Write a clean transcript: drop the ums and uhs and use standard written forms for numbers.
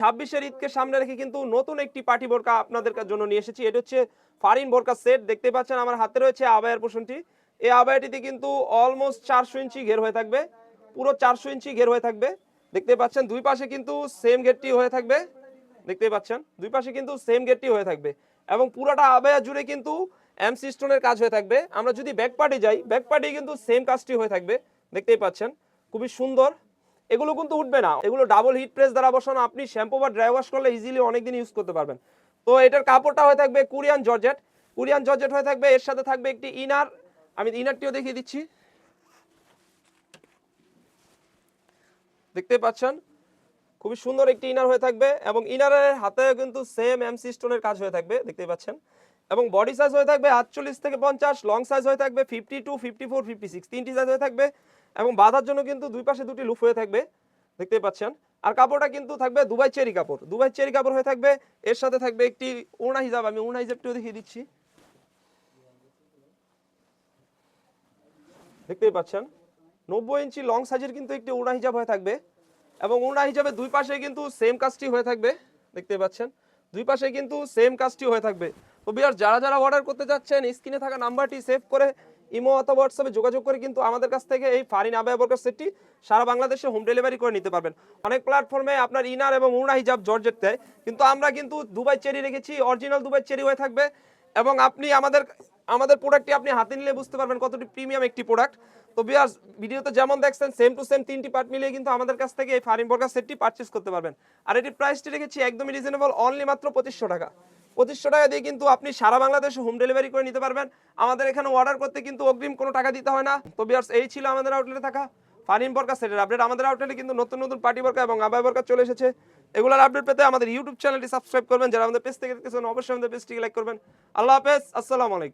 26-এর ঈদকে সামনে রেখে কিন্তু নতুন একটি পার্টি বোরকা আপনাদের জন্য নিয়ে এসেছি। এটা হচ্ছে ফারিন বোরকা সেট। দেখতে পাচ্ছেন আমার হাতে রয়েছে আবায়ার পোর্শনটি। এই আবায়াটিতে কিন্তু অলমোস্ট 400 ইঞ্চি ঘের হয়ে থাকবে, পুরো 400 ইঞ্চি ঘের হয়ে থাকবে। দেখতে পাচ্ছেন দুই পাশে কিন্তু সেম ঘেরটি হয়ে থাকবে। দেখতে পাচ্ছেন দুই পাশে কিন্তু সেম ঘেরটি হয়ে থাকবে এবং পুরোটা আবায়া জুড়ে কিন্তু এমসি স্টোনের কাজ হয়ে থাকবে। আমরা যদি ব্যাক পার্টে যাই, ব্যাক পার্টে কিন্তু সেম কাজটি হয়ে থাকবে। দেখতেই পাচ্ছেন খুবই সুন্দর। এগুলো কিন্তু উঠবে না, এগুলো ডাবল হিট প্রেস দ্বারা বসানো। আপনি শ্যাম্পু বা ড্রাই ওয়াশ করলে ইজিলি অনেকদিন ইউজ করতে পারবেন। তো এটার কাপড়টা হয়ে থাকবে কোরিয়ান জর্জেট, কোরিয়ান জর্জেট হয়ে থাকবে। এর সাথে থাকবে একটি ইনার, আমি ইনারটিও দেখিয়ে দিচ্ছি। দেখতে পাচ্ছেন খুবই সুন্দর একটি ইনার হয়ে থাকবে এবং ইনারের হাতে কিন্তু সেম এমসি স্টোনের কাজ হয়ে থাকবে। দেখতে পাচ্ছেন এবং বডি সাইজ হয়ে থাকবে 48 থেকে 50, লং সাইজ হয়ে থাকবে 52, 54, 56, তিনটি সাইজ হয়ে থাকবে এবং বাঁধার জন্য কিন্তু দুই পাশে দুটি লুপ হয়ে থাকবে। দেখতে পাচ্ছেন আর কাপড়টা কিন্তু থাকবে দুবাই চেরি কাপড়, দুবাই চেরি কাপড় হয়ে থাকবে। এর সাথে থাকবে একটি ওড়না হিজাব, আমি ওড়না হিজাবটিও দেখিয়ে দিচ্ছি। দেখতেই পাচ্ছেন 90 ইঞ্চি লং সাইজের কিন্তু একটি ওড়না হিজাব হয়ে থাকবে এবং ওড়না হিজাবে দুই পাশে কিন্তু সেম কাজটি হয়ে থাকবে। দেখতে পাচ্ছেন দুই পাশে কিন্তু সেম কাজটি হয়ে থাকবে। তো ভিউয়ার্স যারা যারা অর্ডার করতে যাচ্ছেন স্ক্রিনে থাকা নাম্বারটি সেভ করে ইমো অথবা হোয়াটসঅ্যাপে যোগাযোগ করে কিন্তু আমাদের কাছ থেকে এই ফারিন আবায়া বোরকা সেটটি সারা বাংলাদেশে হোম ডেলিভারি করে নিতে পারবেন। অনেক প্ল্যাটফর্মে আপনার ইনার এবং ওড়না হিজাব জর্জেট দেয়, কিন্তু আমরা কিন্তু দুবাই চেরি রেখেছি, অরিজিনাল দুবাই চেরি হয়ে থাকবে এবং আপনি আমাদের আমাদের প্রোডাক্টটি আপনি হাতে নিলে বুঝতে পারবেন কতটি প্রিমিয়াম একটি প্রোডাক্ট। তো ভিউয়ার্স ভিডিওতে যেমন দেখছেন সেম টু সেম তিনটি পার্ট মিলিয়ে কিন্তু আমাদের কাছ থেকে এই ফারিন বোরকা সেটটি পারচেজ করতে পারবেন। আর এটির প্রাইসটি রেখেছি একদমই রিজনেবল, অনলি মাত্র 2500 টাকা। 2500 টাকা দিয়ে কিন্তু আপনি সারা বাংলাদেশে হোম ডেলিভারি করে নিতে পারবেন। আমাদের এখানে অর্ডার করতে কিন্তু অগ্রিম কোনো টাকা দিতে হয় না। তো ভিউয়ার্স এই ছিল আমাদের আউটলেটে থাকা ফারিন বোরকা সেটের আপডেট। আমাদের আউটলেটে কিন্তু নতুন নতুন পার্টি বোরকা এবং আবায়া বোরকা চলে এসেছে। এগুলোর আপডেট পেতে আমাদের ইউটিউব চ্যানেলটি সাবস্ক্রাইব করবেন। যারা আমাদের পেজ থেকে দেখতেছেন অবশ্যই আমাদের পেজটিকে লাইক করবেন। আল্লাহ হাফেজ, আসসালামু আলাইকুম।